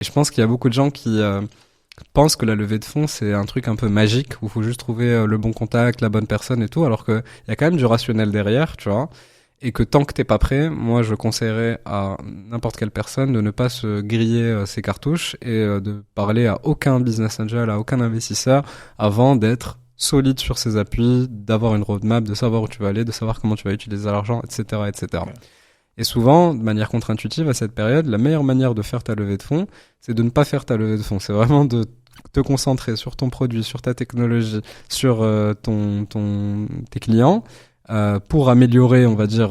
Et je pense qu'il y a beaucoup de gens qui pensent que la levée de fonds, c'est un truc un peu magique, où il faut juste trouver le bon contact, la bonne personne et tout, alors qu'il y a quand même du rationnel derrière, tu vois. Et que tant que t'es pas prêt, moi je conseillerais à n'importe quelle personne de ne pas se griller ses cartouches et de parler à aucun business angel, à aucun investisseur avant d'être solide sur ses appuis, d'avoir une roadmap, de savoir où tu vas aller, de savoir comment tu vas utiliser l'argent, etc., etc. Ouais. Et souvent, de manière contre-intuitive, à cette période, la meilleure manière de faire ta levée de fonds, c'est de ne pas faire ta levée de fonds. C'est vraiment de te concentrer sur ton produit, sur ta technologie, sur tes clients, pour améliorer, on va dire,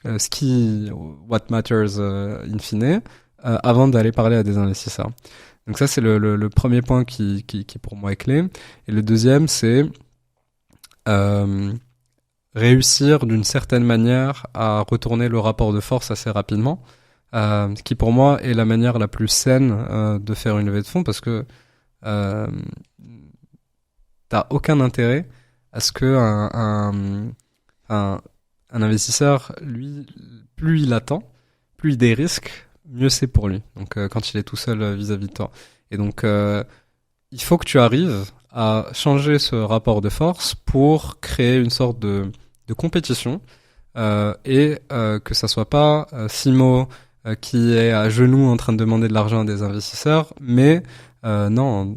what matters in fine, avant d'aller parler à des investisseurs. Donc ça, c'est le premier point qui pour moi est clé. Et le deuxième, c'est réussir d'une certaine manière à retourner le rapport de force assez rapidement, qui pour moi est la manière la plus saine de faire une levée de fonds, parce que t'as aucun intérêt à ce que un investisseur, lui, plus il attend, plus il des risques, mieux c'est pour lui. Donc quand il est tout seul vis-à-vis de toi. Et donc il faut que tu arrives à changer ce rapport de force pour créer une sorte de compétition et que ça soit pas Simo qui est à genoux en train de demander de l'argent à des investisseurs, mais non,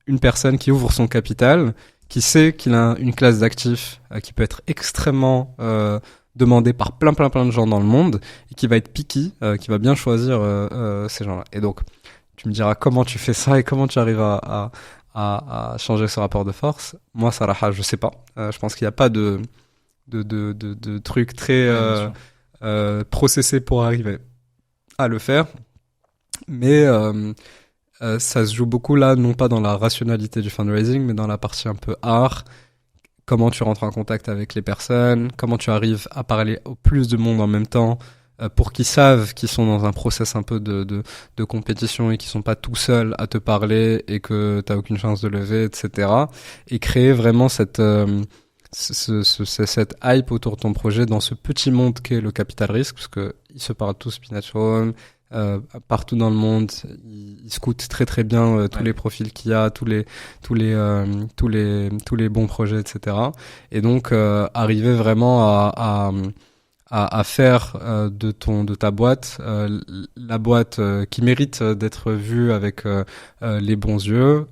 une personne qui ouvre son capital, qui sait qu'il a une classe d'actifs qui peut être extrêmement demandée par plein de gens dans le monde et qui va être picky, qui va bien choisir ces gens-là. Et donc, tu me diras comment tu fais ça et comment tu arrives à changer ce rapport de force. Moi, Sarah, je sais pas. Je pense qu'il n'y a pas de truc très processé pour arriver à le faire. Mais ça se joue beaucoup là, non pas dans la rationalité du fundraising, mais dans la partie un peu art. Comment tu rentres en contact avec les personnes, comment tu arrives à parler au plus de monde en même temps, pour qu'ils savent qu'ils sont dans un process un peu de compétition et qu'ils sont pas tout seuls à te parler et que t'as aucune chance de lever, etc. Et créer vraiment cette hype autour de ton projet dans ce petit monde qu'est le capital risque, parce que ils se parlent tous Spinach Home, partout dans le monde, ils scoutent très bien tous les profils qu'il y a, tous les bons projets, etc. Et donc arriver vraiment à faire de ta boîte la boîte qui mérite d'être vue avec les bons yeux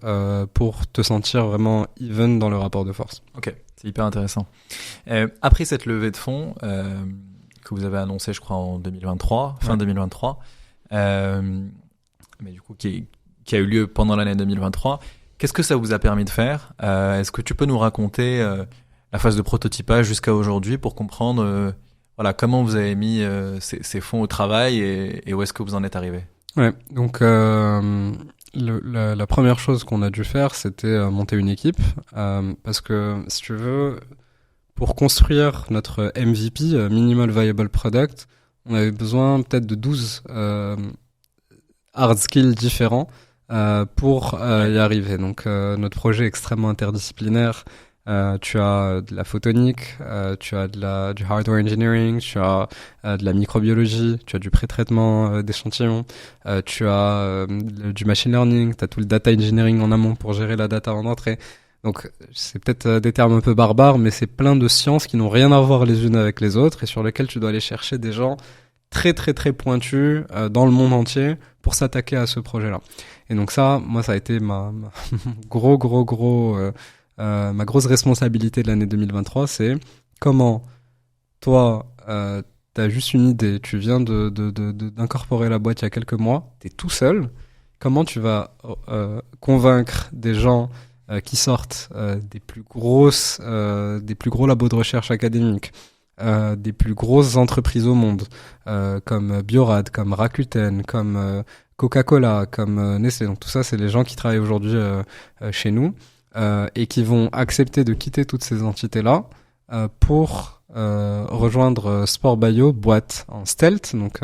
pour te sentir vraiment even dans le rapport de force. Ok, c'est hyper intéressant. Après cette levée de fonds que vous avez annoncée, je crois, en 2023, fin 2023, mais du coup qui a eu lieu pendant l'année 2023, qu'est-ce que ça vous a permis de faire? Est-ce que tu peux nous raconter la phase de prototypage jusqu'à aujourd'hui pour comprendre voilà, comment vous avez mis ces fonds au travail et où est-ce que vous en êtes arrivé? Ouais, donc la première chose qu'on a dû faire, c'était monter une équipe, parce que, si tu veux, pour construire notre MVP, Minimal Viable Product, on avait besoin peut-être de 12 hard skills différents pour y arriver. Donc notre projet est extrêmement interdisciplinaire. Tu as de la photonique, tu as du hardware engineering, tu as de la microbiologie, tu as du pré-traitement d'échantillons, tu as du machine learning, tu as tout le data engineering en amont pour gérer la data en entrée. Donc c'est peut-être des termes un peu barbares, mais c'est plein de sciences qui n'ont rien à voir les unes avec les autres et sur lesquelles tu dois aller chercher des gens très pointus dans le monde entier pour s'attaquer à ce projet-là. Et donc ça, moi, ça a été ma ma grosse responsabilité de l'année 2023, c'est comment toi, t'as juste une idée, tu viens d'incorporer la boîte il y a quelques mois, t'es tout seul, comment tu vas convaincre des gens qui sortent des plus gros labos de recherche académiques, des plus grosses entreprises au monde, comme Biorad, comme Rakuten, comme Coca-Cola, comme Nestlé. Donc tout ça, c'est les gens qui travaillent aujourd'hui chez nous et qui vont accepter de quitter toutes ces entités-là pour rejoindre Sport Bio, boîte en stealth, donc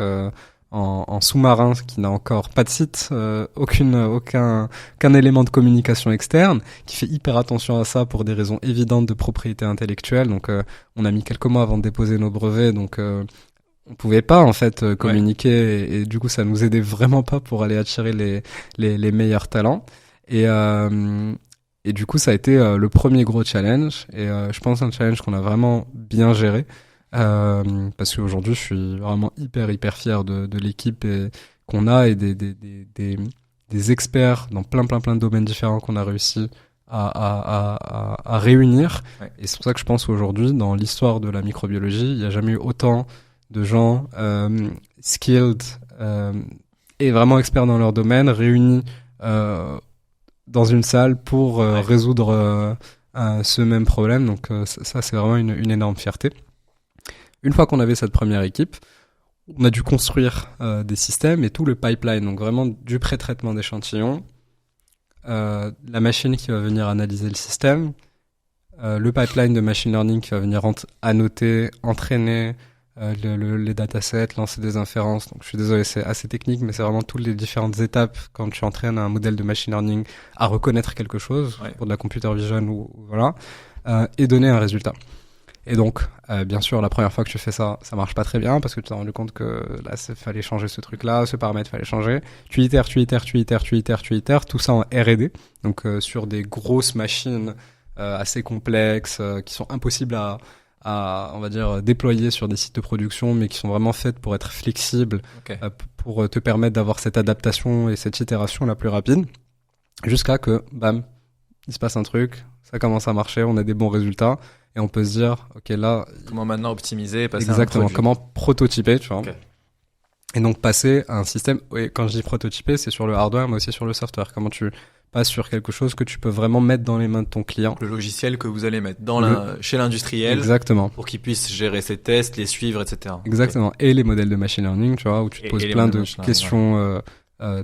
en sous-marin, qui n'a encore pas de site, aucun élément de communication externe, qui fait hyper attention à ça pour des raisons évidentes de propriété intellectuelle. Donc on a mis quelques mois avant de déposer nos brevets, donc on pouvait pas en fait communiquer et du coup ça nous aidait vraiment pas pour aller attirer les meilleurs talents et du coup ça a été le premier gros challenge et je pense un challenge qu'on a vraiment bien géré parce qu'aujourd'hui je suis vraiment hyper fier de l'équipe qu'on a et des experts dans plein de domaines différents qu'on a réussi à réunir. Ouais. Et c'est pour ça que je pense qu'aujourd'hui, dans l'histoire de la microbiologie, il n'y a jamais eu autant de gens skilled et vraiment experts dans leur domaine réunis dans une salle pour résoudre ce même problème. Donc ça, c'est vraiment une énorme fierté. Une fois qu'on avait cette première équipe, on a dû construire des systèmes et tout le pipeline, donc vraiment du pré-traitement d'échantillons, la machine qui va venir analyser le système, le pipeline de machine learning qui va venir annoter, entraîner les datasets, lancer des inférences. Donc je suis désolé, c'est assez technique, mais c'est vraiment toutes les différentes étapes quand tu entraînes un modèle de machine learning à reconnaître quelque chose pour de la computer vision ou voilà, et donner un résultat. Et donc, bien sûr, la première fois que tu fais ça, ça marche pas très bien parce que tu t'es rendu compte que là, il fallait changer ce truc-là, ce paramètre, fallait changer. Tu itères, tout ça en R&D. Donc, sur des grosses machines assez complexes qui sont impossibles à, on va dire, déployer sur des sites de production, mais qui sont vraiment faites pour être flexibles, pour te permettre d'avoir cette adaptation et cette itération la plus rapide. Jusqu'à que, bam, il se passe un truc, ça commence à marcher, on a des bons résultats. Et on peut se dire, ok, là. Comment maintenant optimiser, passer exactement, à un produit. comment prototyper, tu vois. Okay. Et donc passer à un système, et quand je dis prototyper, c'est sur le hardware, mais aussi sur le software. Comment tu passes sur quelque chose que tu peux vraiment mettre dans les mains de ton client. Le logiciel que vous allez mettre chez l'industriel. Exactement. Pour qu'il puisse gérer ses tests, les suivre, etc. Exactement. Okay. Et les modèles de machine learning, tu vois, où tu te poses plein de questions,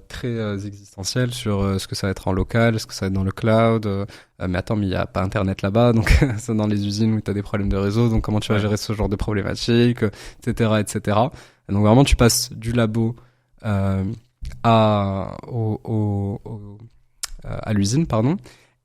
très existentielles sur ce que ça va être en local, ce que ça va être dans le cloud. Mais attends, mais il n'y a pas Internet là-bas, donc c'est dans les usines où tu as des problèmes de réseau, donc comment tu vas gérer ce genre de problématiques, etc. Et donc vraiment, tu passes du labo à l'usine, pardon.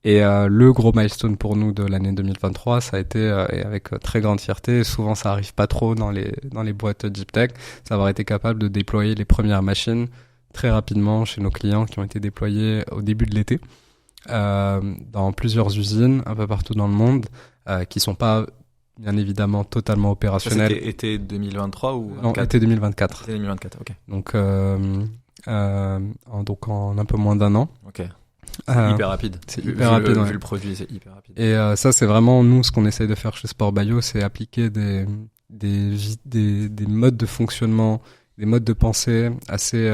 Et le gros milestone pour nous de l'année 2023, ça a été, et avec très grande fierté, souvent ça arrive pas trop dans les boîtes deep tech, c'est avoir été capable de déployer les premières machines très rapidement chez nos clients qui ont été déployés au début de l'été dans plusieurs usines un peu partout dans le monde qui sont pas bien évidemment totalement opérationnelles. C'était été 2023 ou non, été 2024. Été 2024, ok. Donc en un peu moins d'un an. Ok. C'est hyper rapide. C'est hyper rapide. Vu le produit, c'est hyper rapide. Et ça, c'est vraiment nous ce qu'on essaye de faire chez Sport Bio, c'est appliquer des modes de fonctionnement, des modes de pensée assez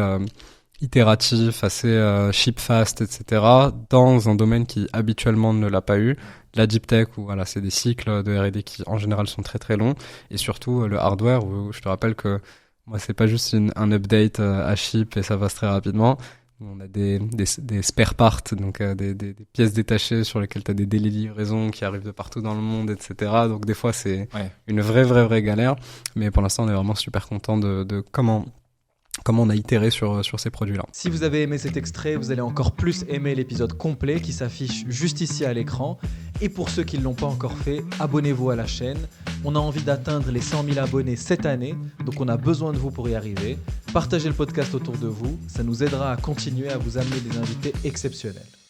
itératifs, assez ship fast, etc. dans un domaine qui habituellement ne l'a pas eu. La deep tech où voilà, c'est des cycles de R&D qui en général sont très très longs, et surtout le hardware où je te rappelle que moi c'est pas juste un update à ship et ça passe très rapidement. On a des spare parts, donc des pièces détachées sur lesquelles tu as des délais de livraison qui arrivent de partout dans le monde, etc. Donc des fois c'est une vraie galère, mais pour l'instant on est vraiment super content de comment on a itéré sur ces produits-là. Si vous avez aimé cet extrait, vous allez encore plus aimer l'épisode complet qui s'affiche juste ici à l'écran. Et pour ceux qui ne l'ont pas encore fait, abonnez-vous à la chaîne. On a envie d'atteindre les 100 000 abonnés cette année, donc on a besoin de vous pour y arriver. Partagez le podcast autour de vous, ça nous aidera à continuer à vous amener des invités exceptionnels.